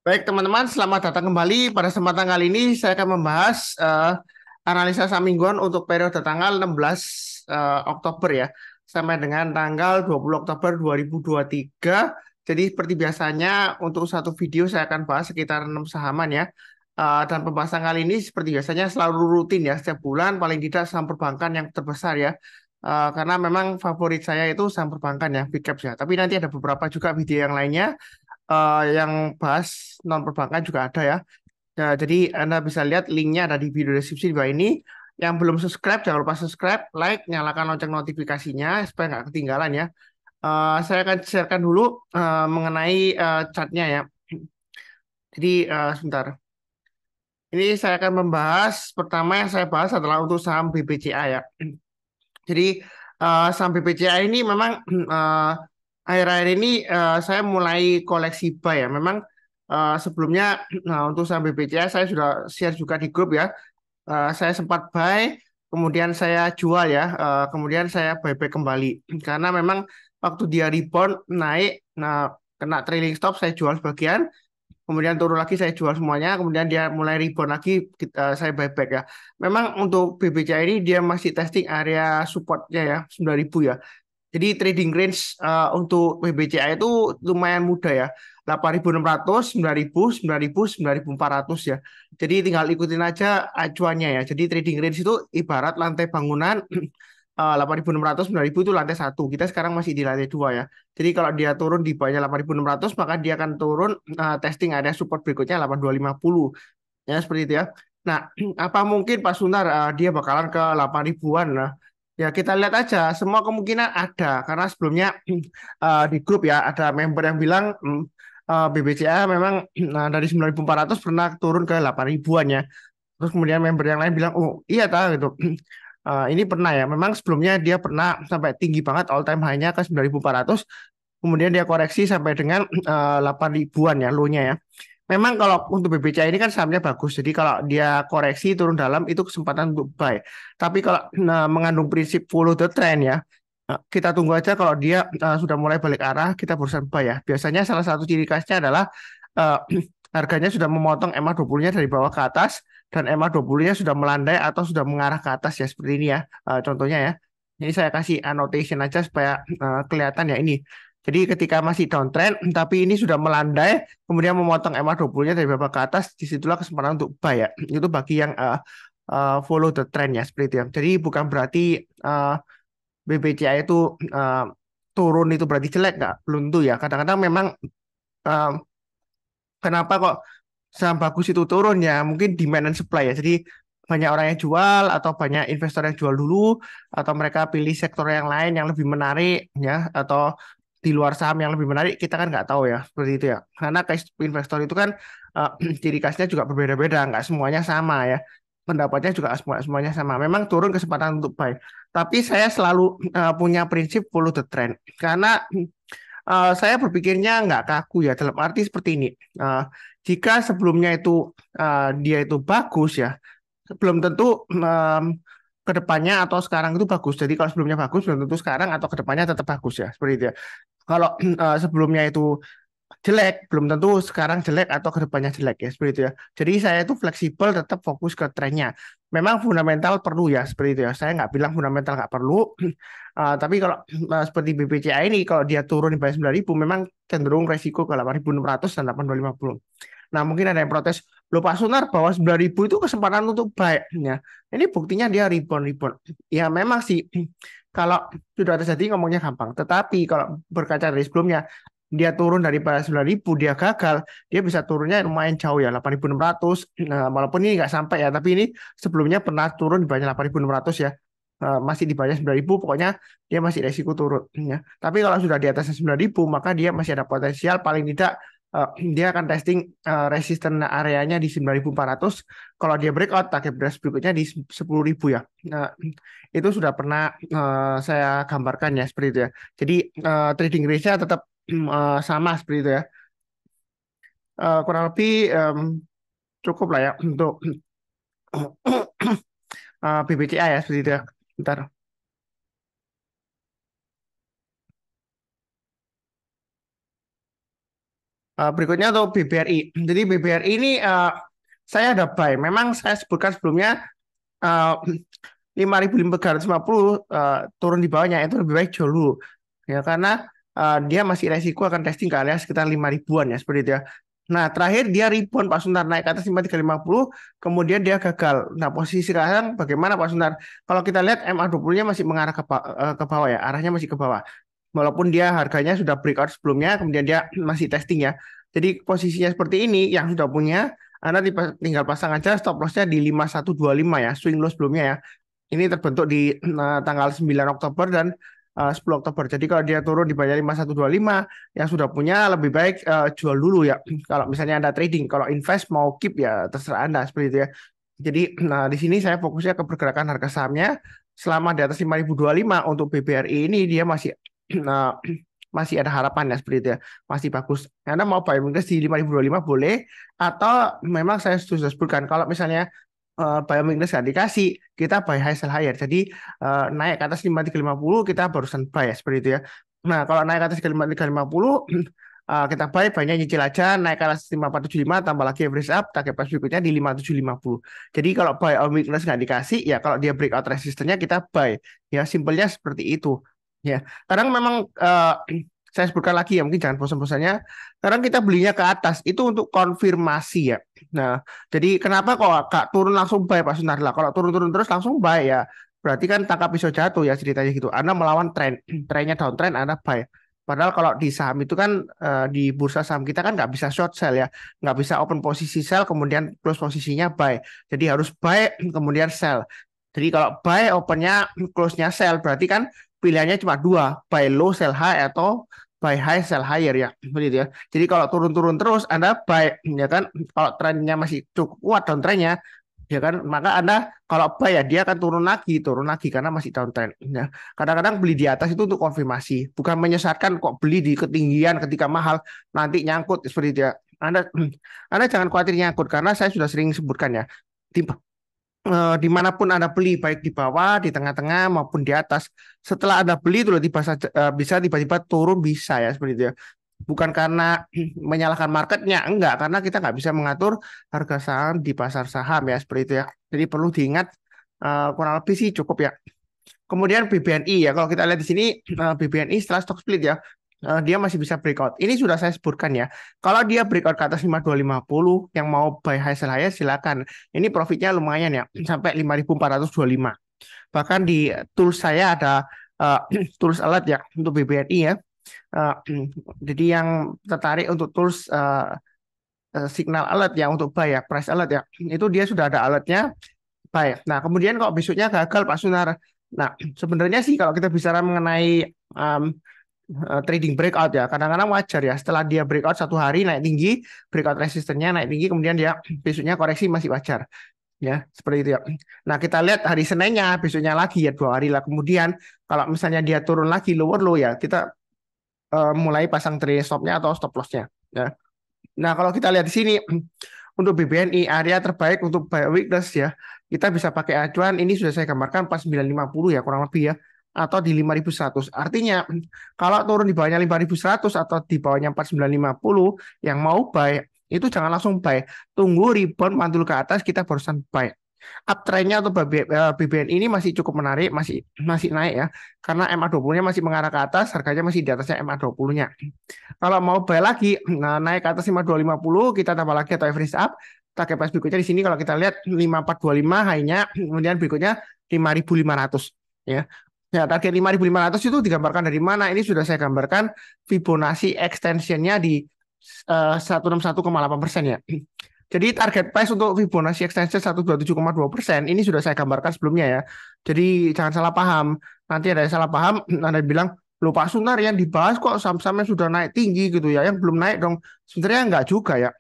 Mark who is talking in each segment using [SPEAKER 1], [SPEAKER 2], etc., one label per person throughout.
[SPEAKER 1] Baik teman-teman, selamat datang kembali. Pada kesempatan kali ini saya akan membahas analisa saham mingguan untuk periode tanggal 16 Oktober ya, sampai dengan tanggal 20 Oktober 2023. Jadi seperti biasanya untuk satu video saya akan bahas sekitar 6 sahaman ya. Dan pembahasan kali ini seperti biasanya selalu rutin ya, setiap bulan paling tidak saham perbankan yang terbesar ya. Karena memang favorit saya itu saham perbankan ya, big caps ya. Tapi nanti ada beberapa juga video yang lainnya yang bahas non perbankan juga ada ya. Nah, jadi Anda bisa lihat linknya ada di video deskripsi di bawah ini. Yang belum subscribe, jangan lupa subscribe, like, nyalakan lonceng notifikasinya supaya nggak ketinggalan ya. Saya akan sharekan dulu mengenai chartnya ya. Jadi sebentar. Ini saya akan membahas, pertama yang saya bahas adalah untuk saham BBCA ya. Jadi saham BBCA ini memang akhir-akhir ini saya mulai koleksi buy ya. Memang sebelumnya untuk saham BBCA saya sudah share juga di grup ya. Saya sempat buy, kemudian saya jual ya, kemudian saya buyback kembali. Karena memang waktu dia rebound naik, nah kena trailing stop saya jual sebagian, kemudian turun lagi saya jual semuanya, kemudian dia mulai rebound lagi, saya buyback ya. Memang untuk BBCA ini dia masih testing area supportnya ya 9.000 ya. Jadi trading range untuk BBCA itu lumayan mudah ya. 8.600, 9.000, 9.000, 9.400 ya. Jadi tinggal ikutin aja acuannya ya. Jadi trading range itu ibarat lantai bangunan 8.600, 9.000 itu lantai satu. Kita sekarang masih di lantai dua ya. Jadi kalau dia turun di bawahnya 8.600 maka dia akan turun testing ada support berikutnya 8.250. Ya seperti itu ya. Nah, apa mungkin Pak Sunar dia bakalan ke 8 ribuan lah. Ya kita lihat aja, semua kemungkinan ada karena sebelumnya di grup ya ada member yang bilang BBCA memang dari 9.400 pernah turun ke 8 ribuan ya. Terus kemudian member yang lain bilang, oh iya tahu gitu. Ini pernah ya, memang sebelumnya dia pernah sampai tinggi banget all time high-nya ke 9.400, kemudian dia koreksi sampai dengan 8 ribuan ya low-nya ya. Memang kalau untuk BBCA ini kan sahamnya bagus, jadi kalau dia koreksi turun dalam itu kesempatan untuk buy. Tapi kalau mengandung prinsip follow the trend ya, kita tunggu aja kalau dia sudah mulai balik arah, kita berusaha buy ya. Biasanya salah satu ciri khasnya adalah uh, harganya sudah memotong EMA 20-nya dari bawah ke atas dan EMA 20-nya sudah melandai atau sudah mengarah ke atas ya seperti ini ya. Contohnya ya. Ini saya kasih annotation aja supaya kelihatan ya ini. Jadi ketika masih downtrend tapi ini sudah melandai kemudian memotong EMA 20-nya dari bawah ke atas, disitulah kesempatan untuk buy ya. Itu bagi yang follow the trend ya seperti itu ya. Jadi bukan berarti uh, BBCA itu uh, turun itu berarti jelek, nggak? Belum tentu ya. Kadang-kadang memang uh, kenapa kok saham bagus itu turun ya mungkin demand and supply ya. Jadi banyak orang yang jual atau banyak investor yang jual dulu atau mereka pilih sektor yang lain yang lebih menarik ya atau di luar saham yang lebih menarik kita kan nggak tahu ya seperti itu ya. Karena kayak investor itu kan eh, ciri khasnya juga berbeda-beda, nggak semuanya sama ya. Pendapatnya juga semuanya sama. Memang turun kesempatan untuk buy. Tapi saya selalu punya prinsip follow the trend karena saya berpikirnya nggak kaku ya dalam arti seperti ini. Eh, Jika sebelumnya itu dia itu bagus ya, belum tentu ke depannya atau sekarang itu bagus. Jadi kalau sebelumnya bagus, belum tentu sekarang atau ke depannya tetap bagus ya, seperti itu ya. Kalau sebelumnya itu jelek, belum tentu sekarang jelek atau kedepannya jelek ya seperti itu ya. Jadi saya itu fleksibel, tetap fokus ke trennya. Memang fundamental perlu ya seperti itu ya. Saya nggak bilang fundamental nggak perlu. Tapi kalau seperti BBCA ini, kalau dia turun di bawah 9.000, memang cenderung resiko ke 8.600 dan 8.250. Nah mungkin ada yang protes, loh Pak Sunar bahwa 9.000 itu kesempatan untuk buy. Ya, ini buktinya dia rebound-rebound. Ya memang sih, kalau sudah terjadi ngomongnya gampang. Tetapi kalau berkaca dari sebelumnya, dia turun daripada 9.000 dia gagal, dia bisa turunnya lumayan jauh ya 8.600. Nah, walaupun ini nggak sampai ya, tapi ini sebelumnya pernah turun di bawah 8.600 ya. Masih di bawah 9.000, pokoknya dia masih resiko turun ya. Tapi kalau sudah di atas 9.000 maka dia masih ada potensial paling tidak eh, dia akan testing resisten areanya di 9.400. Kalau dia breakout target beres berikutnya di 10.000 ya. Nah, itu sudah pernah saya gambarkan ya seperti itu ya. Jadi trading range-nya tetap sama seperti itu ya. Kurang lebih cukup lah ya untuk BBCA ya seperti itu ya. Bentar. Berikutnya untuk BBRI. Jadi BBRI ini saya ada buy. Memang saya sebutkan sebelumnya 5.350 turun di bawahnya itu lebih baik jual dulu. Ya karena dia masih resiko akan testing ke area sekitar 5 ribuan ya seperti itu ya. Nah, terakhir dia rebound Pak Suntar naik ke atas 5.350, kemudian dia gagal. Nah, posisi sekarang bagaimana Pak Suntar? Kalau kita lihat MA20-nya masih mengarah ke bawah ya, arahnya masih ke bawah. Walaupun dia harganya sudah breakout sebelumnya, kemudian dia masih testing ya. Jadi posisinya seperti ini, yang sudah punya, Anda tinggal pasang aja stop loss-nya di 5125 ya, swing low sebelumnya ya. Ini terbentuk di tanggal 9 Oktober dan 10 Oktober. Jadi kalau dia turun di bawah 5125 yang sudah punya lebih baik jual dulu ya. Kalau misalnya Anda trading, kalau invest mau keep ya terserah Anda seperti itu ya. Jadi di sini saya fokusnya ke pergerakan harga sahamnya selama di atas 5.025 untuk BBRI ini dia masih masih ada harapan ya seperti itu ya. Masih bagus. Anda mau buy mungkin di 5.025 boleh atau memang saya sudah sebutkan kalau misalnya buy weakness nggak dikasih, kita buy high sell higher. Jadi naik ke atas 5.350 kita barusan buy ya, seperti itu ya. Nah, kalau naik ke atas 5.350 kita buy-nya nyicil aja, naik ke atas 5.475 tambah lagi average up, target price berikutnya di 5.750. Jadi kalau buy on weakness nggak dikasih, ya kalau dia breakout resistance-nya kita buy. Ya, simpelnya seperti itu. Ya, kadang memang saya sebutkan lagi ya, mungkin jangan bosan-bosannya. Kadang kita belinya ke atas itu untuk konfirmasi ya. Nah, jadi kenapa kok Kak turun langsung buy Pak Sunarla? Kalau turun-turun terus langsung buy ya. Berarti kan tangkap pisau jatuh ya ceritanya gitu. Anda melawan tren, trennya downtrend Anda buy. Padahal kalau di saham itu kan di bursa saham kita kan nggak bisa short sell ya, nggak bisa open posisi sell kemudian close posisinya buy. Jadi harus buy kemudian sell. Jadi kalau buy opennya close-nya sell berarti kan pilihannya cuma dua, buy low sell high atau buy high sell higher ya, begitu ya. Jadi kalau turun-turun terus Anda buy ya kan, kalau trennya masih cukup kuat downtrendnya ya kan, maka Anda kalau buy ya dia akan turun lagi karena masih downtrend ya. Kadang-kadang beli di atas itu untuk konfirmasi, bukan menyesatkan kok beli di ketinggian ketika mahal nanti nyangkut seperti itu ya. Anda Anda jangan khawatir nyangkut karena saya sudah sering sebutkan ya. Dimanapun Anda beli, baik di bawah, di tengah-tengah maupun di atas, setelah Anda beli itu bisa tiba-tiba turun bisa ya seperti itu ya. Bukan karena menyalahkan marketnya, enggak, karena kita nggak bisa mengatur harga saham di pasar saham ya seperti itu ya. Jadi perlu diingat kurang lebih sih cukup ya. Kemudian BBNI ya, kalau kita lihat di sini BBNI setelah stock split ya, dia masih bisa breakout. Ini sudah saya sebutkan ya. Kalau dia breakout ke atas 5250, yang mau buy high sell high silakan. Ini profitnya lumayan ya, sampai 5.425. Bahkan di tools saya ada uh, tools alert ya untuk BBNI ya. Uh, jadi yang tertarik untuk tools signal alert ya untuk buy ya, price alert ya, itu dia sudah ada alertnya buy. Nah, kemudian kalau besoknya gagal Pak Sunar. Nah, sebenarnya sih kalau kita bicara mengenai um, trading breakout ya, kadang-kadang wajar ya. Setelah dia breakout satu hari naik tinggi, breakout resistennya naik tinggi, kemudian dia besoknya koreksi masih wajar ya, seperti itu ya. Nah, kita lihat hari Seninnya, besoknya lagi ya 2 hari lah. Kemudian kalau misalnya dia turun lagi lower low ya, kita mulai pasang trailing stopnya atau stop lossnya ya. Nah, kalau kita lihat di sini untuk BBNI area terbaik untuk buy weakness ya, kita bisa pakai acuan ini sudah saya gambarkan pas 950 ya kurang lebih ya, atau di 5.100. Artinya kalau turun di bawahnya 5.100 atau di bawahnya 4950 yang mau buy itu jangan langsung buy, tunggu rebound mantul ke atas kita barusan buy. Uptrendnya untuk BBN ini masih cukup menarik, masih masih naik ya, karena MA20-nya masih mengarah ke atas, harganya masih di atasnya MA20-nya. Kalau mau buy lagi, nah, naik ke atas 5250, kita tambah lagi atau average up, target price berikutnya di sini kalau kita lihat 5425 high-nya, kemudian berikutnya 5500 ya. Ya, target 5500 itu digambarkan dari mana? Ini sudah saya gambarkan Fibonacci extension-nya di 161,8% ya. Jadi target price untuk Fibonacci extension 127,2% ini sudah saya gambarkan sebelumnya ya. Jadi jangan salah paham. Nanti ada yang salah paham, Anda bilang, "Loh Pak Sunar yang dibahas kok saham-sahamnya sudah naik tinggi gitu ya, yang belum naik dong." Sebenarnya enggak juga ya.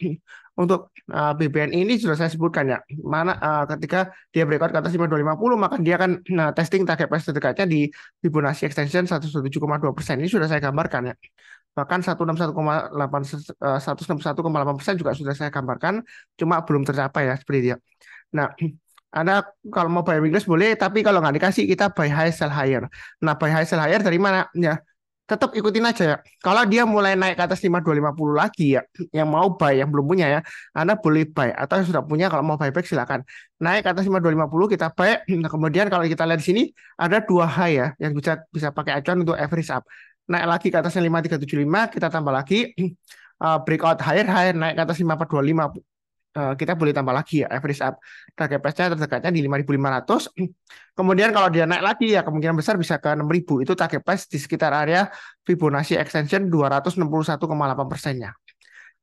[SPEAKER 1] Untuk BBN ini sudah saya sebutkan ya. Mana ketika dia breakout ke atas 5250 maka dia akan testing target price terdekatnya di Fibonacci extension 171,2%. Ini sudah saya gambarkan ya. Bahkan 161,8% juga sudah saya gambarkan, cuma belum tercapai ya seperti itu ya. Nah, Anda kalau mau buy weakness boleh, tapi kalau nggak dikasih kita buy high sell higher. Nah, buy high sell higher dari mana? Ya, tetap ikutin aja ya. Kalau dia mulai naik ke atas 5250 lagi ya, yang mau buy, yang belum punya ya, Anda boleh buy. Atau yang sudah punya kalau mau buyback silakan. Naik ke atas 5250 kita buy. Nah, kemudian kalau kita lihat di sini ada dua high ya, yang bisa bisa pakai acuan untuk average up. Naik lagi ke atasnya 5375, kita tambah lagi. Breakout higher, higher naik ke atas 5425, kita boleh tambah lagi ya average up. Target price-nya terdekatnya di 5.500. Kemudian kalau dia naik lagi ya kemungkinan besar bisa ke 6.000. Itu target price di sekitar area Fibonacci extension 261,8%-nya.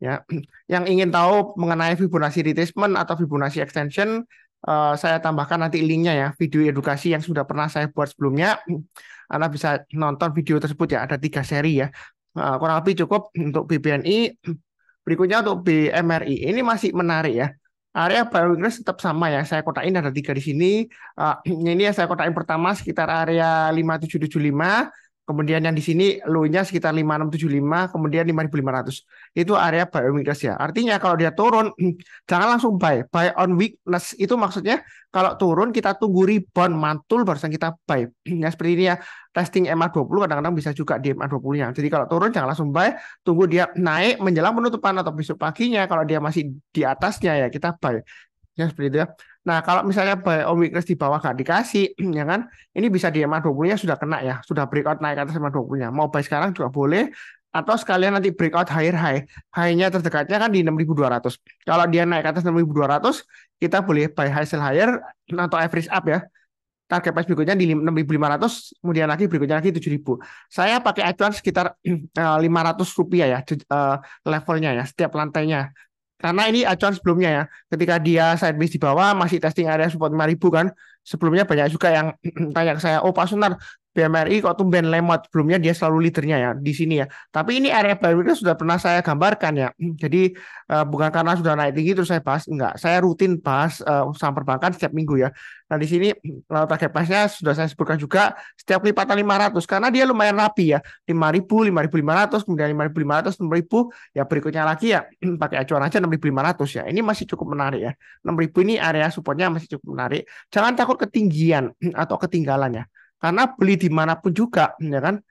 [SPEAKER 1] Ya, yang ingin tahu mengenai Fibonacci retracement atau Fibonacci extension, saya tambahkan nanti linknya ya, video edukasi yang sudah pernah saya buat sebelumnya. Anda bisa nonton video tersebut ya, ada 3 seri ya. Kurang lebih cukup untuk BBNI. Berikutnya untuk BMRI, ini masih menarik ya. Area buy weakness tetap sama ya, saya kotain ada 3 di sini. Ini yang saya kotain pertama sekitar area 5775. Kemudian yang di sini low-nya sekitar 5675, kemudian 5500. Itu area buy on weakness ya. Artinya kalau dia turun, jangan langsung buy. Buy on weakness itu maksudnya kalau turun kita tunggu rebound mantul barusan kita buy. Ya seperti ini ya. Testing MA20 kadang-kadang bisa juga di MA20-nya. Jadi kalau turun jangan langsung buy, tunggu dia naik menjelang penutupan atau besok paginya. Kalau dia masih di atasnya ya kita buy. Ya seperti itu ya. Nah, kalau misalnya buy on weakness di bawah gak dikasih, ya kan? Ini bisa di MA20-nya sudah kena ya, sudah breakout naik ke atas MA20-nya. Mau buy sekarang juga boleh, atau sekalian nanti breakout higher high. High-nya terdekatnya kan di 6.200. Kalau dia naik ke atas 6.200, kita boleh buy high sell higher atau average up ya. Target price berikutnya di 6.500, kemudian lagi berikutnya lagi 7.000. Saya pakai acuan sekitar 500 rupiah ya, levelnya ya, setiap lantainya. Karena ini acuan sebelumnya ya, ketika dia sideways di bawah masih testing area support 5.000 kan. Sebelumnya banyak juga yang tanya ke saya, oh Pak Sunar, BMRI kok tumben lemot, sebelumnya dia selalu leadernya ya di sini ya. Tapi ini area baru itu sudah pernah saya gambarkan ya. Jadi bukan karena sudah naik tinggi terus saya bahas, enggak. Saya rutin bahas saham perbankan setiap minggu ya. Nah di sini target price-nya sudah saya sebutkan juga setiap lipatan 500 karena dia lumayan rapi ya. 5.000, 5.500, kemudian 5.500, 6.000, ya berikutnya lagi ya pakai acuan aja 6.500 ya. Ini masih cukup menarik ya. 6.000 ini area supportnya masih cukup menarik. Jangan takut ketinggian atau ketinggalan ya. Karena beli dimanapun juga, ya kan,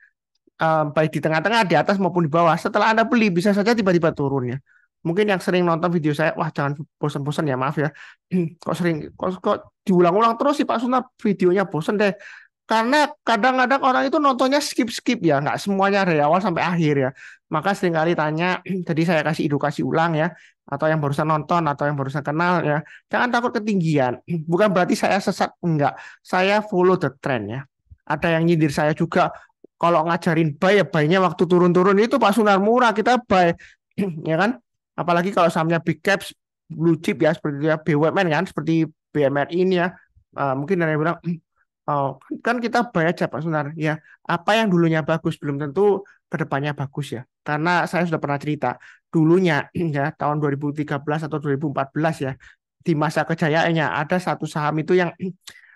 [SPEAKER 1] baik di tengah-tengah, di atas maupun di bawah. Setelah Anda beli, bisa saja tiba-tiba turun ya. Mungkin yang sering nonton video saya, wah jangan bosan-bosan ya, maaf ya. Kok sering, kok diulang-ulang terus sih Pak Sunar, videonya bosan deh. Karena kadang-kadang orang itu nontonnya skip-skip ya, nggak semuanya dari awal sampai akhir ya. Maka seringkali tanya, jadi saya kasih edukasi ulang ya, atau yang barusan nonton, atau yang barusan kenal ya. Jangan takut ketinggian. Bukan berarti saya sesat, enggak. Saya follow the trend ya. Ada yang nyindir saya juga, kalau ngajarin buy ya buy-nya waktu turun-turun itu Pak Sunar murah kita buy ya kan, apalagi kalau sahamnya big caps blue chip ya seperti ya BUMN kan seperti BMRI ini ya. Mungkin ada yang bilang oh, kan kita buy aja Pak Sunar ya, apa yang dulunya bagus belum tentu kedepannya bagus ya, karena saya sudah pernah cerita dulunya ya tahun 2013 atau 2014 ya, di masa kejayaannya ada satu saham itu yang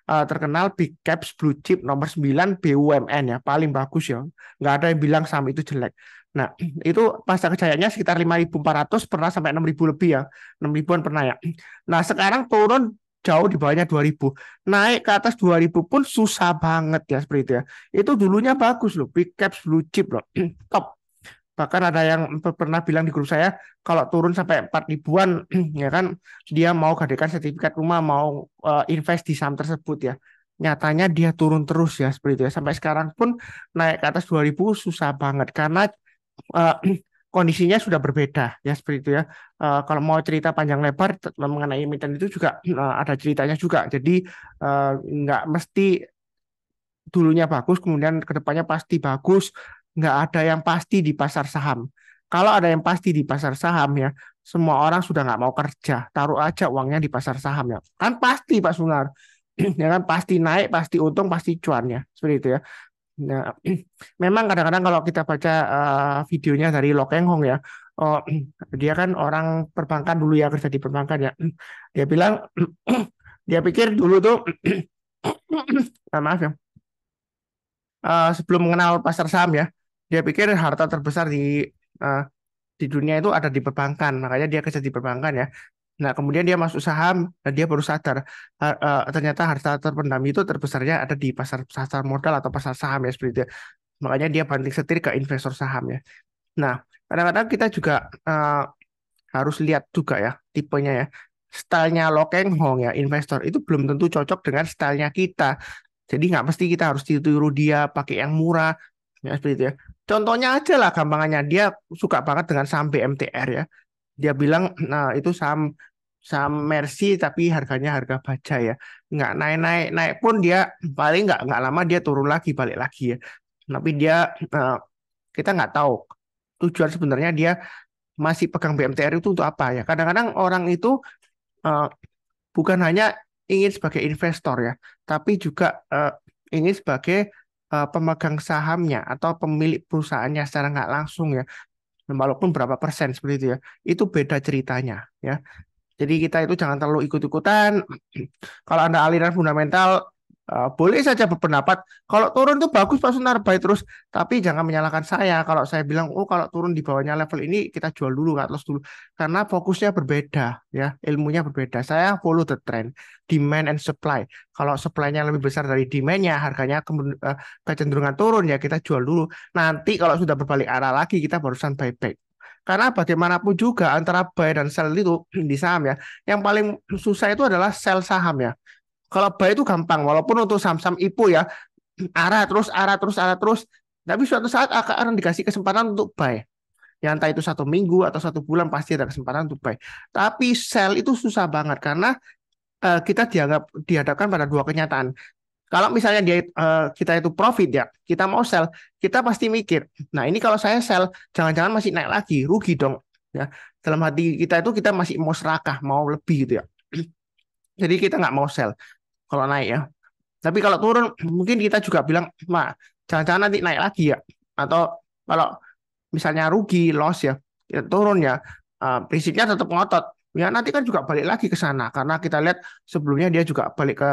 [SPEAKER 1] terkenal big caps blue chip nomor 9 BUMN ya, paling bagus ya. Nggak ada yang bilang saham itu jelek. Nah, itu masa kejayaannya sekitar 5.400, pernah sampai 6.000 lebih ya. 6.000-an pernah ya. Nah, sekarang turun jauh di bawahnya 2.000. Naik ke atas 2.000 pun susah banget ya seperti itu ya. Itu dulunya bagus loh, big caps blue chip loh. Top. Bahkan ada yang pernah bilang di grup saya, kalau turun sampai 4 ribuan, ya kan, dia mau gadekan sertifikat rumah, mau invest di saham tersebut ya. Nyatanya dia turun terus ya, seperti itu ya. Sampai sekarang pun naik ke atas 2.000 susah banget, karena uh, kondisinya sudah berbeda ya, seperti itu ya. Kalau mau cerita panjang lebar mengenai emiten itu juga ada ceritanya juga. Jadi nggak mesti dulunya bagus, kemudian kedepannya pasti bagus. Nggak ada yang pasti di pasar saham. Kalau ada yang pasti di pasar saham ya, semua orang sudah nggak mau kerja, taruh aja uangnya di pasar saham ya. Kan pasti Pak Sunar, ya kan pasti naik, pasti untung, pasti cuan ya, seperti itu ya. Nah, memang kadang-kadang kalau kita baca videonya dari Lo Keng Hong ya, oh, dia kan orang perbankan dulu ya, kerja di perbankan ya. Dia bilang, dia pikir dulu tuh, maaf ya, sebelum mengenal pasar saham ya, dia pikir harta terbesar uh, di dunia itu ada di perbankan, makanya dia kerja di perbankan ya. Nah, kemudian dia masuk saham dan dia baru sadar ternyata harta terpendam itu terbesarnya ada di pasar pasar modal atau pasar saham ya seperti itu. Makanya dia banting setir ke investor saham ya. Nah, kadang-kadang kita juga harus lihat juga ya tipenya ya. Stylenya Lo Keng Hong ya investor itu belum tentu cocok dengan stylenya kita. Jadi nggak mesti kita harus tiru dia pakai yang murah ya seperti itu ya. Contohnya aja lah gampangannya dia suka banget dengan saham BMTR ya. Dia bilang nah itu saham saham Mercy tapi harganya harga baja ya. Nggak naik-naik naik pun dia paling nggak lama dia turun lagi balik lagi ya. Tapi dia eh, kita nggak tahu tujuan sebenarnya dia masih pegang BMTR itu untuk apa ya. Kadang-kadang orang itu eh, bukan hanya ingin sebagai investor ya, tapi juga ingin sebagai pemegang sahamnya atau pemilik perusahaannya secara nggak langsung ya. Walaupun berapa persen seperti itu ya, itu beda ceritanya ya. Jadi kita itu jangan terlalu ikut-ikutan. Kalau Anda aliran fundamental, boleh saja berpendapat kalau turun tuh bagus Pak Sunar buy terus, tapi jangan menyalahkan saya kalau saya bilang oh kalau turun di bawahnya level ini kita jual dulu cut loss dulu karena fokusnya berbeda ya, ilmunya berbeda. Saya follow the trend, demand and supply. Kalau supply-nya lebih besar dari demand-nya, harganya kecenderungan turun ya kita jual dulu. Nanti kalau sudah berbalik arah lagi kita barusan buyback. Karena bagaimanapun juga antara buy dan sell itu di saham ya, yang paling susah itu adalah sell saham ya. Kalau buy itu gampang, walaupun untuk saham-saham IPO ya, arah terus. Tapi suatu saat akan dikasih kesempatan untuk buy. Ya entah itu 1 minggu atau 1 bulan pasti ada kesempatan untuk buy. Tapi sell itu susah banget karena kita dihadapkan pada dua kenyataan. Kalau misalnya kita itu profit ya, kita mau sell, kita pasti mikir, nah ini kalau saya sell, jangan-jangan masih naik lagi, rugi dong. Ya, dalam hati kita itu kita masih mau serakah, mau lebih gitu ya. Jadi kita nggak mau sell kalau naik ya. Tapi kalau turun, mungkin kita juga bilang, jangan-jangan nanti naik lagi ya. Atau kalau misalnya rugi, loss ya, ya turun ya, prinsipnya tetap ngotot. Ya nanti kan juga balik lagi ke sana karena kita lihat sebelumnya dia juga balik ke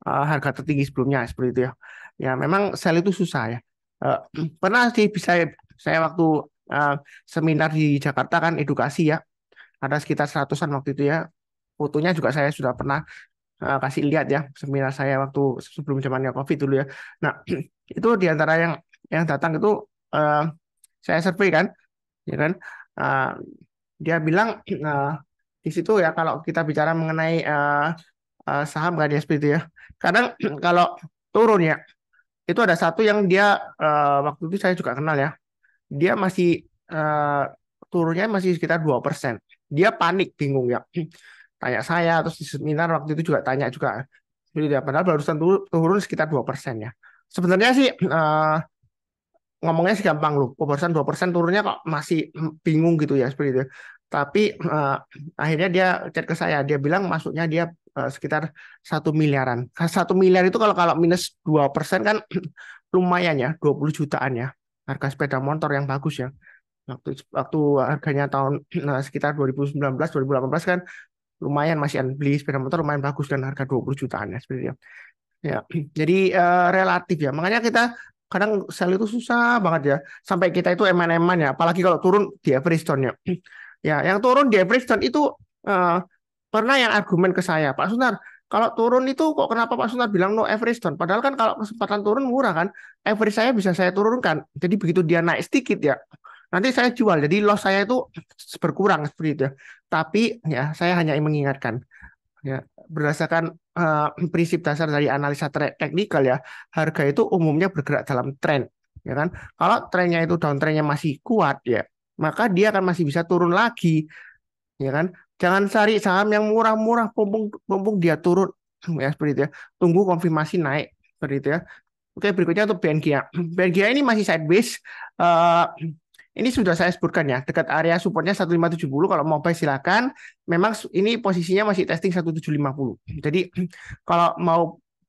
[SPEAKER 1] harga tertinggi sebelumnya seperti itu ya. Ya memang sell itu susah ya. Eh, Pernah sih bisa saya waktu eh, seminar di Jakarta kan edukasi ya. Ada sekitar 100-an waktu itu ya. Fotonya juga saya sudah pernah kasih lihat ya seminar saya waktu sebelum zamannya COVID dulu ya. Nah, itu di antara yang datang itu eh, saya survei kan, ya kan. Eh, Dia bilang di situ ya kalau kita bicara mengenai saham kan ya seperti itu ya. Kadang kalau turun ya, itu ada satu yang dia waktu itu saya juga kenal ya. Dia masih eh, turunnya masih sekitar 2%. Dia panik, bingung ya. Tanya saya, terus di seminar waktu itu juga tanya juga. Jadi ya, padahal barusan turun sekitar 2% ya. Sebenarnya sih ngomongnya sih gampang loh. Barusan 2% turunnya kok masih bingung gitu ya seperti itu. Tapi akhirnya dia chat ke saya, dia bilang masuknya dia sekitar 1 miliaran. 1 miliar itu kalau kalau minus 2% kan lumayan ya, 20 jutaan ya. Harga sepeda motor yang bagus ya. Waktu harganya tahun sekitar 2019 2018 kan lumayan masih beli sepeda motor lumayan bagus dan harga 20 jutaan ya seperti itu. Ya, jadi relatif ya. Makanya kita kadang sell itu susah banget ya. Sampai kita itu eman-eman ya. Apalagi kalau turun di average down ya. Ya, yang turun di average down itu eh, pernah yang argumen ke saya, Pak Sunar, kalau turun itu kok kenapa Pak Sunar bilang no average down? Padahal kan kalau kesempatan turun murah kan, average saya bisa saya turunkan. Jadi begitu dia naik sedikit ya, nanti saya jual. Jadi loss saya itu berkurang seperti itu ya. Tapi ya saya hanya mengingatkan ya berdasarkan prinsip dasar dari analisa teknikal ya, harga itu umumnya bergerak dalam tren, ya kan? Kalau trennya itu downtrendnya masih kuat ya, maka dia akan masih bisa turun lagi, ya kan? Jangan cari saham yang murah-murah, pumpung dia turun, ya seperti itu ya. Tunggu konfirmasi naik, seperti itu ya. Oke, berikutnya untuk BNGA. BNGA ini masih sideways. Eh, ini sudah saya sebutkan ya, dekat area supportnya 15710. Kalau mau buy silakan. Memang ini posisinya masih testing 1750. Jadi kalau mau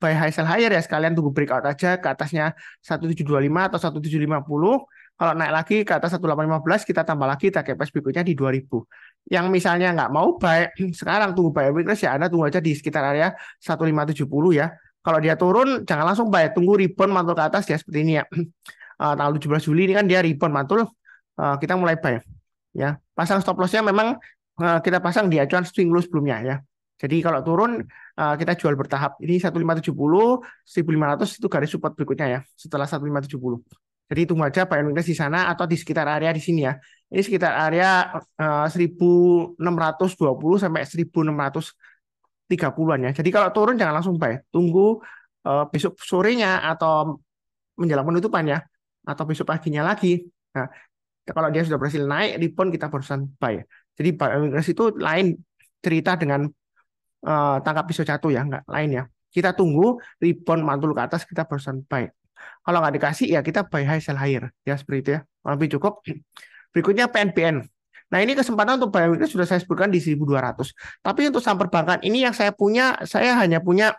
[SPEAKER 1] buy high sell higher ya sekalian tunggu breakout aja ke atasnya 1725 atau 1750. Kalau naik lagi ke atas 1815 kita tambah lagi target price berikutnya di 2000. Yang misalnya nggak mau buy sekarang tunggu buy weakness ya Anda tunggu aja di sekitar area 1570 ya. Kalau dia turun jangan langsung buy, tunggu rebound mantul ke atas ya seperti ini ya. Tanggal 17 Juli ini kan dia rebound mantul, kita mulai buy ya. Pasang stop lossnya memang kita pasang di acuan swing low sebelumnya ya. Jadi kalau turun kita jual bertahap. Ini 1570, 1500 itu garis support berikutnya ya setelah 1570. Jadi tunggu aja buy weakness di sana atau di sekitar area di sini ya. Ini sekitar area 1620 sampai 1630-an ya. Jadi kalau turun jangan langsung buy. Tunggu besok sorenya atau menjelang penutupan ya. Atau besok paginya lagi. Nah, kalau dia sudah berhasil naik, rebound kita barusan buy. Jadi buy weakness itu lain cerita dengan tangkap pisau jatuh ya, enggak lain ya. Kita tunggu rebound mantul ke atas kita barusan buy. Kalau nggak dikasih ya kita buy high sell higher ya seperti itu ya. Lebih cukup. Berikutnya PNBN. Nah, ini kesempatan untuk buy weakness sudah saya sebutkan di 1.200. Tapi untuk saham perbankan ini yang saya punya, saya hanya punya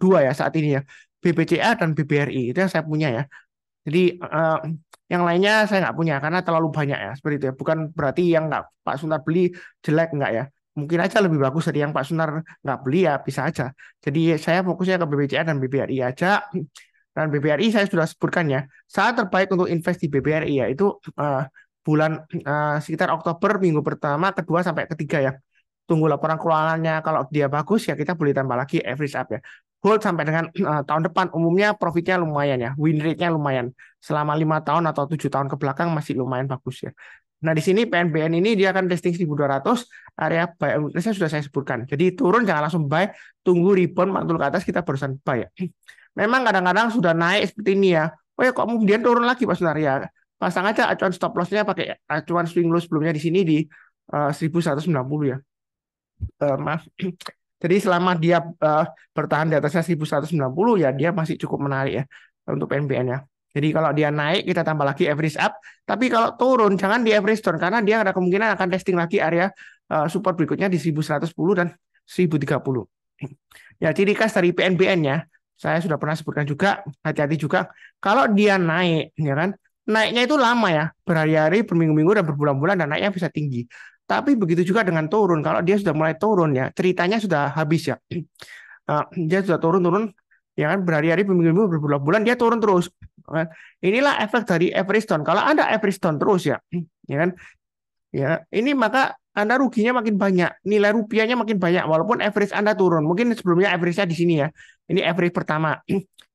[SPEAKER 1] dua ya saat ini ya. BBCA dan BBRI itu yang saya punya ya. Jadi yang lainnya saya nggak punya karena terlalu banyak ya seperti itu ya. Bukan berarti yang nggak Pak Sunar beli jelek nggak ya. Mungkin aja lebih bagus dari yang Pak Sunar nggak beli ya bisa aja. Jadi saya fokusnya ke BBCA dan BBRI aja. Dan BBRI saya sudah sebutkan ya. Saat terbaik untuk invest di BBRI ya itu bulan sekitar Oktober minggu pertama, kedua sampai ketiga ya. Tunggu laporan keuangannya. Kalau dia bagus ya kita boleh tambah lagi average up ya. Hold sampai dengan tahun depan umumnya profitnya lumayan ya, win rate-nya lumayan. Selama 5 tahun atau 7 tahun ke belakang masih lumayan bagus ya. Nah di sini PNBN ini dia akan testing 1.200 area buy weakness-nya sudah saya sebutkan. Jadi turun jangan langsung buy, tunggu rebound mantul ke atas kita barusan buy ya. Memang kadang-kadang sudah naik seperti ini ya. Oh ya kok kemudian turun lagi Pak Sunar ya. Pasang aja acuan stop loss-nya pakai acuan swing low sebelumnya di sini di 1190 ya. Maaf. Jadi selama dia bertahan di atasnya 1190 ya dia masih cukup menarik ya untuk PNBN-nya. Jadi kalau dia naik kita tambah lagi average up, tapi kalau turun jangan di average down karena dia ada kemungkinan akan testing lagi area support berikutnya di 1110 dan 1030. Ya ciri khas dari PNBN-nya saya sudah pernah sebutkan juga, hati-hati juga kalau dia naik ya kan. Naiknya itu lama ya, berhari-hari, berminggu-minggu dan berbulan-bulan dan naiknya bisa tinggi. Tapi begitu juga dengan turun. Kalau dia sudah mulai turun ya, ceritanya sudah habis ya. Dia sudah turun-turun, ya kan berhari-hari, berminggu-minggu, berbulan-bulan dia turun terus. Inilah efek dari average down. Kalau Anda average down terus ya, ya kan, ya ini maka Anda ruginya makin banyak, nilai rupiahnya makin banyak, walaupun average Anda turun. Mungkin sebelumnya average-nya di sini ya. Ini average pertama.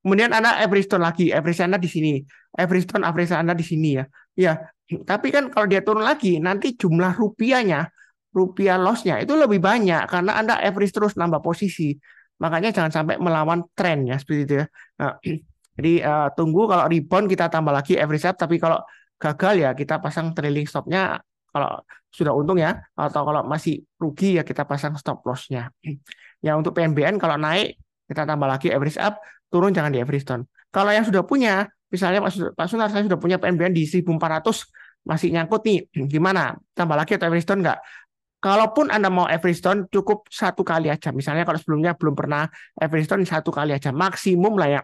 [SPEAKER 1] Kemudian Anda average down lagi, average Anda di sini. Average down, average Anda di sini ya. Ya, tapi kan kalau dia turun lagi, nanti jumlah rupiahnya, rupiah loss-nya itu lebih banyak karena Anda average terus nambah posisi. Makanya jangan sampai melawan tren ya, seperti itu ya. Nah, jadi tunggu kalau rebound kita tambah lagi average up, tapi kalau gagal ya kita pasang trailing stop-nya kalau sudah untung ya, atau kalau masih rugi ya kita pasang stop loss-nya. Ya untuk PNBN kalau naik kita tambah lagi average up, turun jangan di average down. Kalau yang sudah punya, misalnya Pak Sunar saya sudah punya PNBN di 1.400 masih nyangkut nih, gimana? Tambah lagi atau average down nggak? Kalaupun Anda mau average down cukup satu kali aja. Misalnya kalau sebelumnya belum pernah average down satu kali aja maksimum lah ya.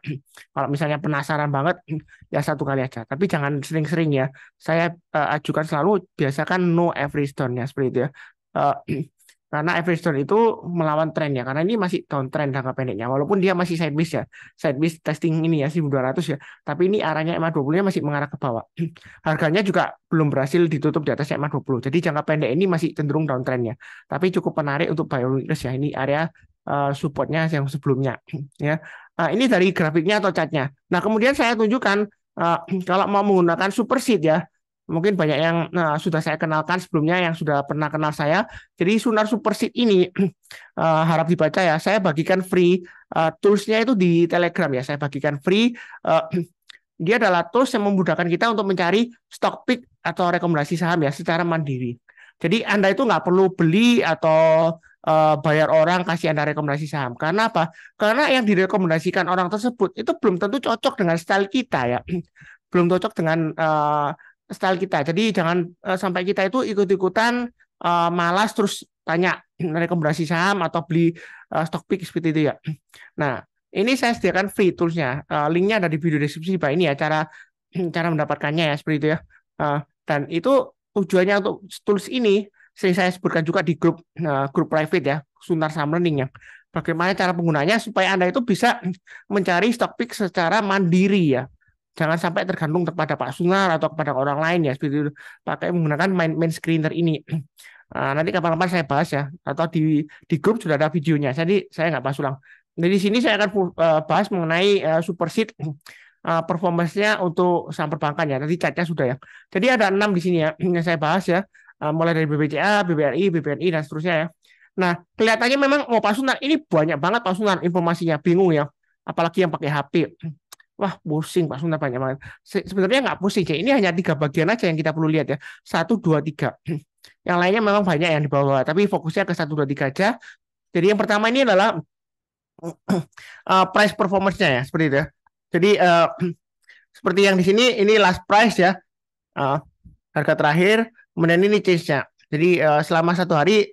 [SPEAKER 1] Kalau misalnya penasaran banget ya satu kali aja. Tapi jangan sering-sering ya. Saya ajukan selalu biasakan no average down ya seperti itu ya. Karena average down itu melawan tren ya. Karena ini masih downtrend jangka pendeknya. Walaupun dia masih sideways ya. Sideways testing ini ya 1.200 ya. Tapi ini arahnya EMA 20-nya masih mengarah ke bawah. Harganya juga belum berhasil ditutup di atas EMA 20. Jadi jangka pendek ini masih cenderung downtrend ya. Tapi cukup menarik untuk buy weakness ya. Ini area supportnya yang sebelumnya ya. Ini dari grafiknya atau chartnya. Nah kemudian saya tunjukkan kalau mau menggunakan super sheet ya. Mungkin banyak yang sudah saya kenalkan sebelumnya yang sudah pernah kenal saya. Jadi Sunar Super Sheet ini harap dibaca ya. Saya bagikan free tools-nya itu di Telegram ya. Saya bagikan free. Dia adalah tools yang memudahkan kita untuk mencari stock pick atau rekomendasi saham ya secara mandiri. Jadi Anda itu nggak perlu beli atau bayar orang kasih Anda rekomendasi saham. Karena apa? Karena yang direkomendasikan orang tersebut itu belum tentu cocok dengan style kita ya. Belum cocok dengan style kita. Jadi jangan sampai kita itu ikut-ikutan malas terus tanya rekomendasi saham atau beli stock pick seperti itu ya. Nah, ini saya sediakan free toolsnya. Linknya ada di video deskripsi Pak. Ini ya cara mendapatkannya ya seperti itu ya. Dan itu tujuannya untuk tools ini saya sebutkan juga di grup private ya, Sunar Saham Learning ya. Bagaimana cara penggunanya supaya Anda itu bisa mencari stock pick secara mandiri ya. Jangan sampai tergantung kepada Pak Sunar atau kepada orang lain ya, seperti itu. Pakai menggunakan main screener ini. Nanti kapan-kapan saya bahas ya, atau di grup sudah ada videonya. Jadi saya nggak bahas ulang. Jadi di sini saya akan bahas mengenai super sheet performance-nya untuk saham perbankan ya. Nanti chartnya sudah ya. Jadi ada 6 di sini ya yang saya bahas ya. Mulai dari BBCA, BBRI, BBNI dan seterusnya ya. Nah, kelihatannya memang mau Pak Sunan ini banyak banget Pak Sunan informasinya, bingung ya. Apalagi yang pakai HP. Wah, pusing Pak Sunan banyak banget. Sebenarnya nggak pusing ya. Ini hanya 3 bagian aja yang kita perlu lihat ya. Satu, dua, tiga. Yang lainnya memang banyak yang di bawah, tapi fokusnya ke satu, dua, tiga aja. Jadi yang pertama ini adalah price performance-nya ya, seperti itu ya. Jadi seperti yang di sini ini last price ya, uh, harga terakhir, kemudian ini change-nya. Jadi selama 1 hari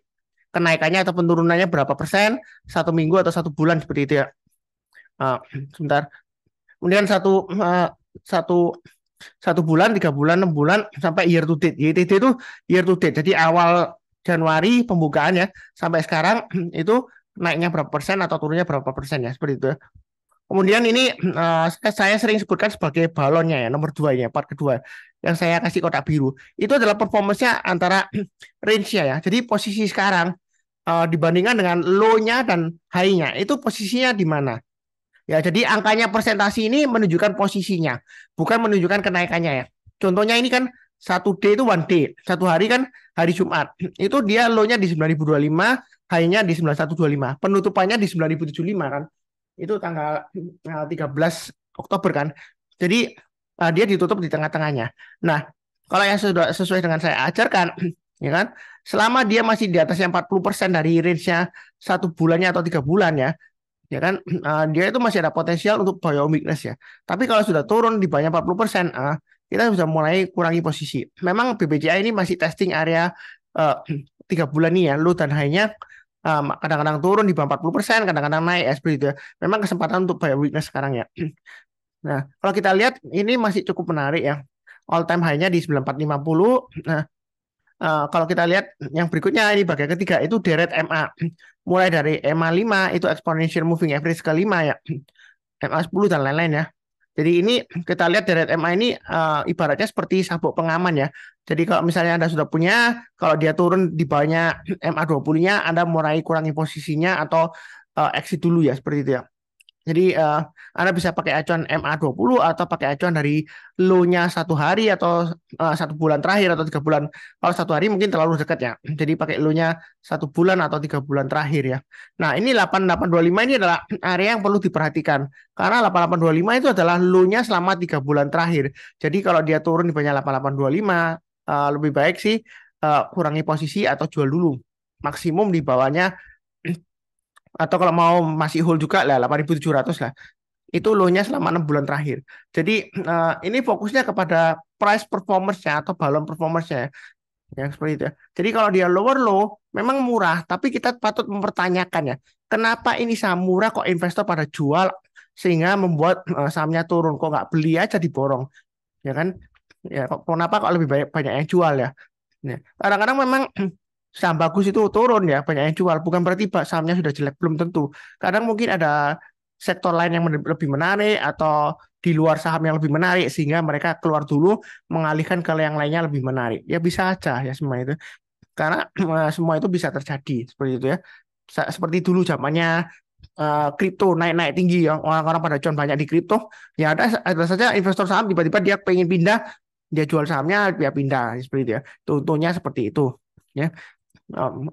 [SPEAKER 1] kenaikannya atau penurunannya berapa persen, 1 minggu atau 1 bulan seperti itu ya. Uh, Sebentar. Kemudian satu 1 bulan, 3 bulan, 6 bulan sampai year to date. YTD itu year to date. Jadi awal Januari pembukaan ya sampai sekarang itu naiknya berapa persen atau turunnya berapa persen ya seperti itu ya. Kemudian ini saya sering sebutkan sebagai balonnya ya, nomor 2 ya, part kedua yang saya kasih kotak biru. Itu adalah performance-nya antara range-nya ya. Jadi posisi sekarang dibandingkan dengan low-nya dan high-nya, itu posisinya di mana? Ya, jadi angkanya persentase ini menunjukkan posisinya, bukan menunjukkan kenaikannya ya. Contohnya ini kan 1 day itu 1 day, 1 hari kan hari Jumat. Itu dia low-nya di 9.025, high-nya di 9.125, penutupannya di 9.075 kan. Itu tanggal 13 Oktober kan. Jadi dia ditutup di tengah-tengahnya. Nah, kalau yang sudah sesuai dengan saya ajarkan, ya kan, selama dia masih di atasnya 40% dari range-nya 1 bulannya atau 3 bulan ya kan, dia itu masih ada potensial untuk buy on weakness ya. Tapi kalau sudah turun di bawah 40%, kita bisa mulai kurangi posisi. Memang BBCA ini masih testing area 3 bulan nih ya, low dan high-nya kadang-kadang turun di bawah 40%, kadang-kadang naik seperti itu ya. Memang kesempatan untuk buy on weakness sekarang ya. Nah, kalau kita lihat ini masih cukup menarik ya. All time high-nya di 9450. Nah, kalau kita lihat yang berikutnya ini bagian ketiga itu deret MA. Mulai dari MA 5 itu exponential moving average ke-5 ya. MA 10 dan lain-lain ya. Jadi ini kita lihat deret MA ini ibaratnya seperti sabuk pengaman ya. Jadi kalau misalnya Anda sudah punya, kalau dia turun di bawahnya MA 20-nya, Anda mulai kurangi posisinya atau exit dulu ya seperti itu ya. Jadi Anda bisa pakai acuan MA20 atau pakai acuan dari low-nya 1 hari atau 1 bulan terakhir atau 3 bulan. Kalau 1 hari mungkin terlalu dekat ya. Jadi pakai low-nya 1 bulan atau 3 bulan terakhir ya. Nah ini 8825 ini adalah area yang perlu diperhatikan. Karena 8825 itu adalah low-nya selama 3 bulan terakhir. Jadi kalau dia turun di bawah 8825, lebih baik sih kurangi posisi atau jual dulu. Maksimum di bawahnya atau kalau mau masih hold juga lah 8.700 lah. Itu low-nya selama 6 bulan terakhir. Jadi ini fokusnya kepada price performance-nya atau balon performance-nya yang seperti itu ya. Jadi kalau dia lower low memang murah, tapi kita patut mempertanyakan ya, kenapa ini saham murah kok investor pada jual sehingga membuat sahamnya turun, kok nggak beli aja diborong, ya kan? Ya, kenapa kok lebih banyak banyak yang jual ya? Nah, kadang-kadang memang saham bagus itu turun ya, banyak yang jual. Bukan berarti sahamnya sudah jelek, belum tentu. Kadang mungkin ada sektor lain yang lebih menarik atau di luar saham yang lebih menarik sehingga mereka keluar dulu mengalihkan ke yang lainnya lebih menarik. Ya bisa aja ya semua itu. Karena semua itu bisa terjadi seperti itu ya. Seperti dulu zamannya kripto naik-naik tinggi ya, orang-orang pada cuan banyak di kripto. Ya ada saja investor saham tiba-tiba dia pengen pindah, dia jual sahamnya dia pindah seperti itu ya. Contohnya seperti itu ya.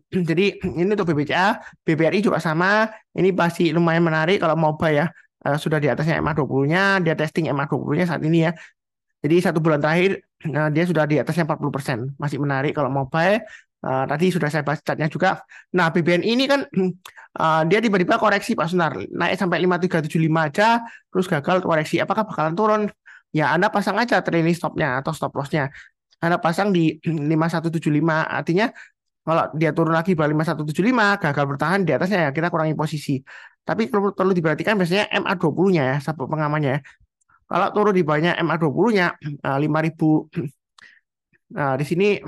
[SPEAKER 1] Jadi ini untuk BBCA, BBRI juga sama. Ini pasti lumayan menarik kalau mau buy ya. Sudah di atasnya MA20-nya, dia testing MA20-nya saat ini ya. Jadi 1 bulan terakhir dia sudah di atasnya 40%. Masih menarik kalau mau buy. Tadi sudah saya bahas catnya juga. Nah, BBN ini kan dia tiba-tiba koreksi Pak Sunar, naik sampai 5375 aja, terus gagal koreksi. Apakah bakalan turun? Ya, Anda pasang aja trailing stop-nya atau stop loss-nya. Anda pasang di 5175, artinya kalau dia turun lagi balik 5175 gagal bertahan di atasnya ya kita kurangi posisi. Tapi perlu diperhatikan biasanya MA20-nya ya, sabuk pengamannya ya. Kalau turun di bawahnya MA20-nya 5000, di sini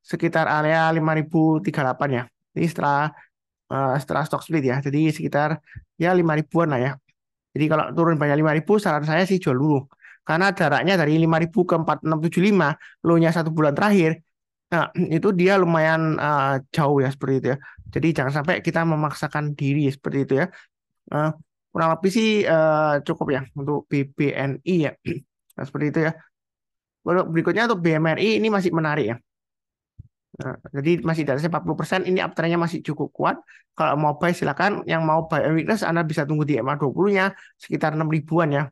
[SPEAKER 1] sekitar area 5038 ya. Ini setelah stock split ya. Jadi sekitar ya 5000-an lah ya. Jadi kalau turun banyak 5000, saran saya sih jual dulu. Karena jaraknya dari 5000 ke 4675, low-nya 1 bulan terakhir. Nah, itu dia lumayan jauh ya seperti itu ya. Jadi jangan sampai kita memaksakan diri seperti itu ya. Uh, kurang lebih sih cukup ya untuk BBNI ya. Nah, seperti itu ya. Berikutnya untuk BMRI ini masih menarik ya. Nah, jadi masih di atasnya 40%, ini uptrendnya masih cukup kuat. Kalau mau buy silakan, yang mau buy and weakness Anda bisa tunggu di MA20-nya sekitar 6 ribuan ya.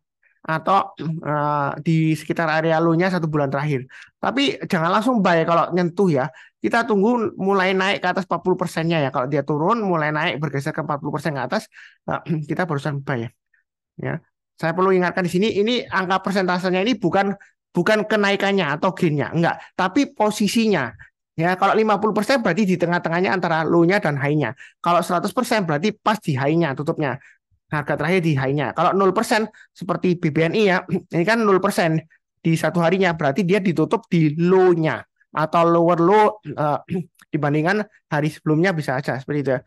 [SPEAKER 1] Atau di sekitar area low-nya 1 bulan terakhir. Tapi jangan langsung buy kalau nyentuh ya. Kita tunggu mulai naik ke atas 40%-nya ya. Kalau dia turun mulai naik bergeser ke 40% ke atas, kita barusan buy ya. Ya. Saya perlu ingatkan di sini, ini angka persentasenya ini bukan bukan kenaikannya atau gainnya, enggak, tapi posisinya. Ya, kalau 50% berarti di tengah-tengahnya antara low-nya dan high-nya. Kalau 100% berarti pas di high-nya tutupnya. Harga terakhir di high-nya. Kalau 0% seperti BBNI ya, ini kan 0% di satu harinya, berarti dia ditutup di low-nya atau lower low dibandingkan hari sebelumnya bisa aja seperti itu ya.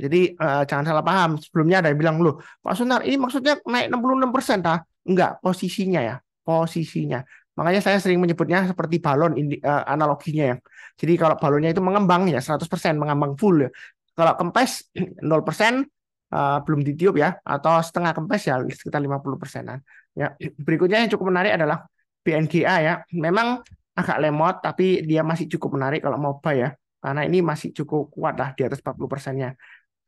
[SPEAKER 1] Jadi jangan salah paham. Sebelumnya ada yang bilang, loh Pak Sunar ini maksudnya naik 66%, tah? Enggak, posisinya ya. Posisinya. Makanya saya sering menyebutnya seperti balon analoginya ya. Jadi kalau balonnya itu mengembang ya 100% mengembang full ya. Kalau kempes 0% belum ditiup ya. Atau setengah kempes ya sekitar 50%-an. Ya. Berikutnya yang cukup menarik adalah BNGA ya. Memang agak lemot tapi dia masih cukup menarik kalau mau buy ya. Karena ini masih cukup kuat lah di atas 40%-nya.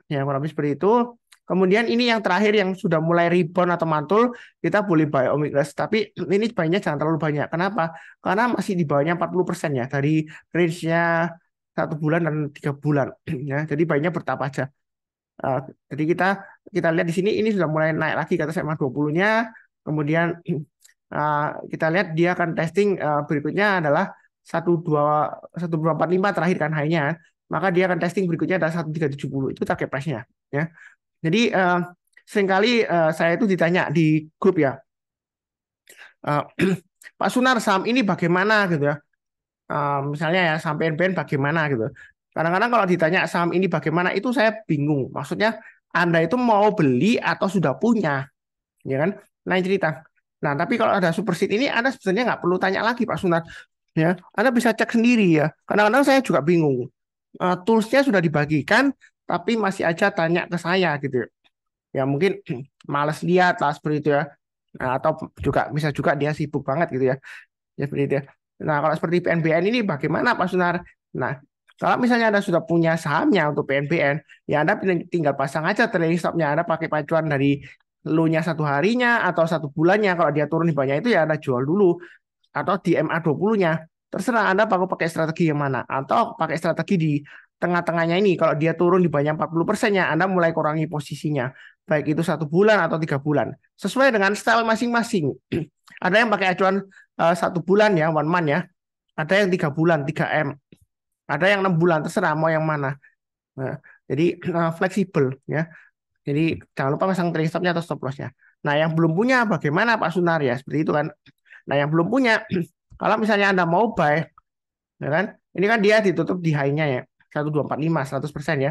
[SPEAKER 1] Ya, kurang lebih seperti itu. Kemudian ini yang terakhir yang sudah mulai rebound atau mantul, kita boleh buy Omicron. Tapi ini buynya jangan terlalu banyak. Kenapa? Karena masih di bawahnya 40% ya, dari range-nya 1 bulan dan 3 bulan. Ya, jadi buynya bertahap aja. Uh, jadi kita lihat di sini ini sudah mulai naik lagi ke atas MA20-nya. Kemudian kita lihat dia akan testing berikutnya adalah 1245 terakhir kan high-nya. Maka dia akan testing berikutnya adalah 1370. Itu target price-nya ya. Jadi seringkali saya itu ditanya di grup ya, uh, Pak Sunar saham ini bagaimana gitu ya. Misalnya ya saham PNBN bagaimana gitu. Kadang-kadang kalau ditanya saham ini bagaimana itu saya bingung. Maksudnya Anda itu mau beli atau sudah punya, ya kan? Lain cerita. Nah, tapi kalau ada super seed ini Anda sebenarnya nggak perlu tanya lagi Pak Sunar. Ya, Anda bisa cek sendiri ya. Kadang-kadang saya juga bingung. Toolsnya sudah dibagikan, tapi masih aja tanya ke saya gitu. Ya mungkin males lihat lah seperti itu ya. Nah, atau juga bisa juga dia sibuk banget gitu ya. Ya seperti itu ya. Nah, kalau seperti PNBN ini bagaimana Pak Sunar? Nah, kalau misalnya Anda sudah punya sahamnya untuk PNBN, ya Anda tinggal pasang aja trailing stop-nya. Anda pakai pacuan dari low-nya 1 harinya atau 1 bulannya. Kalau dia turun di bawahnya itu ya Anda jual dulu. Atau di MA20-nya. Terserah Anda pakai strategi yang mana. Atau pakai strategi di tengah-tengahnya ini. Kalau dia turun di bawahnya 40%-nya, Anda mulai kurangi posisinya. Baik itu 1 bulan atau 3 bulan. Sesuai dengan style masing-masing. Ada yang pakai acuan 1 bulan ya, 1 month ya. Ada yang 3 bulan, 3M. Ada yang 6 bulan, terserah mau yang mana. Nah, jadi fleksibel ya. Jadi jangan lupa pasang trailing stop-nya atau stop loss-nya. Nah, yang belum punya bagaimana Pak Sunar ya? Seperti itu kan. Nah, yang belum punya, kalau misalnya Anda mau buy, ya kan? Ini kan dia ditutup di high-nya ya, 1245, 100% ya.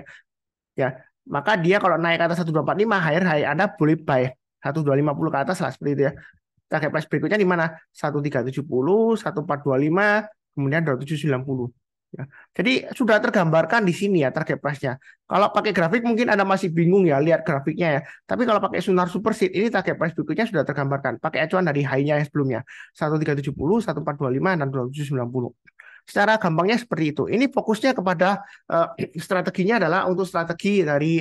[SPEAKER 1] Ya, maka dia kalau naik ke atas 1245, higher high Anda boleh buy 1250 ke atas lah seperti itu ya. Target price berikutnya di mana? 1370, 1425, kemudian 2790. Ya. Jadi sudah tergambarkan di sini ya target price-nya. Kalau pakai grafik mungkin Anda masih bingung ya lihat grafiknya ya. Tapi kalau pakai Sunar Super Seed ini target price berikutnya sudah tergambarkan. Pakai acuan dari high-nya yang sebelumnya. 1370, 1425, dan 2790. Secara gampangnya seperti itu. Ini fokusnya kepada strateginya adalah untuk strategi dari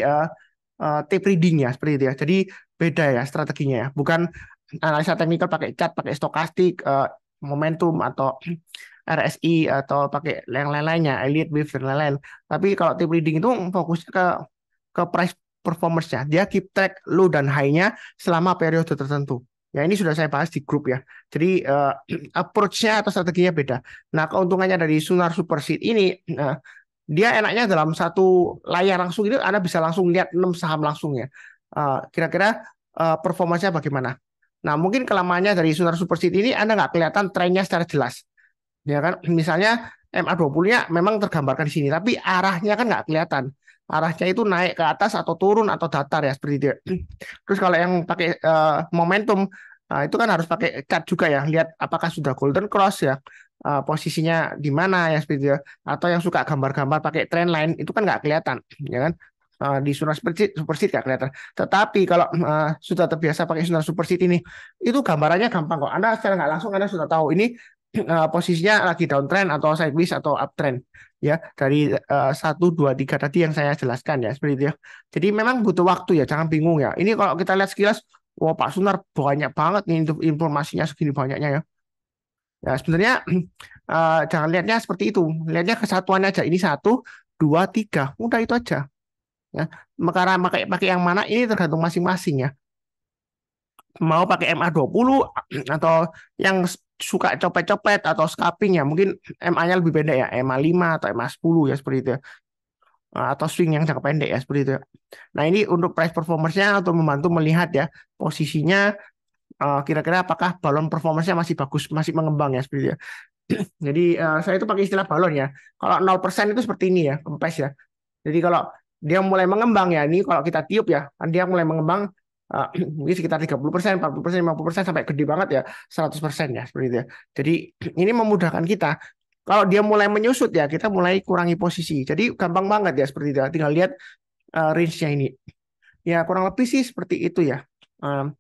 [SPEAKER 1] tape reading ya seperti itu ya. Jadi beda ya strateginya ya. Bukan analisa teknikal pakai chart, pakai stokastik, momentum atau RSI atau pakai yang lain-lainnya, Elliott Wave dan lain-lain. Tapi kalau tape reading itu fokusnya ke price performance-nya. Dia keep track low dan high-nya selama periode tertentu. Ya ini sudah saya bahas di grup ya. Jadi approach-nya atau strateginya beda. Nah keuntungannya dari Sunar Super Seed ini, dia enaknya dalam satu layar langsung itu Anda bisa langsung lihat 6 saham langsung ya. Kira-kira performanya bagaimana? Nah mungkin kelemahannya dari Sunar Super Seed ini Anda nggak kelihatan trennya secara jelas. Ya kan, misalnya MA20-nya memang tergambarkan di sini, tapi arahnya kan nggak kelihatan. Arahnya itu naik ke atas atau turun atau datar ya seperti itu. Terus kalau yang pakai momentum, itu kan harus pakai chart juga ya, lihat apakah sudah golden cross ya, posisinya di mana ya seperti itu. Atau yang suka gambar-gambar pakai trend line itu kan nggak kelihatan, ya kan? Di Sunar Superseed nggak kelihatan. Tetapi kalau sudah terbiasa pakai Sunar Superseed ini, itu gambarannya gampang kok. Anda secara nggak langsung Anda sudah tahu ini posisinya lagi downtrend atau sideways atau uptrend ya dari 1, 2, 3 tadi yang saya jelaskan ya seperti itu ya. Jadi memang butuh waktu ya, jangan bingung ya. Ini kalau kita lihat sekilas, wah Pak Sunar banyak banget nih informasinya segini banyaknya ya. Ya sebenarnya jangan lihatnya seperti itu, lihatnya kesatuannya aja. Ini 1, 2, 3, udah itu aja. Ya, karena pakai yang mana ini tergantung masing-masing ya. Mau pakai MA20 atau yang suka copet-copet atau scalping ya, mungkin MA-nya lebih pendek ya, MA5 atau MA10 ya seperti itu ya. Atau swing yang jangka pendek ya seperti itu ya. Nah, ini untuk price performance-nya untuk membantu melihat ya posisinya kira-kira apakah balon performance-nya masih bagus, masih mengembang ya seperti itu ya. Jadi saya itu pakai istilah balon ya. Kalau 0% itu seperti ini ya, kempes ya. Jadi kalau dia mulai mengembang ya, ini kalau kita tiup ya, kan dia mulai mengembang mungkin sekitar 30%, 40%, 50% sampai gede banget ya, 100% ya seperti itu ya. Jadi ini memudahkan kita. Kalau dia mulai menyusut ya, kita mulai kurangi posisi. Jadi gampang banget ya seperti itu ya. Tinggal lihat range-nya ini. Ya kurang lebih sih seperti itu ya. Um,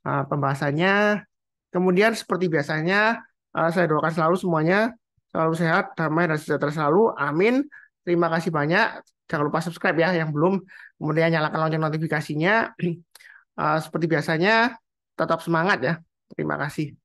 [SPEAKER 1] Pembahasannya. Kemudian seperti biasanya saya doakan selalu semuanya selalu sehat, damai dan sejahtera selalu. Amin. Terima kasih banyak. Jangan lupa subscribe ya yang belum. Kemudian nyalakan lonceng notifikasinya. Seperti biasanya tetap semangat ya. Terima kasih.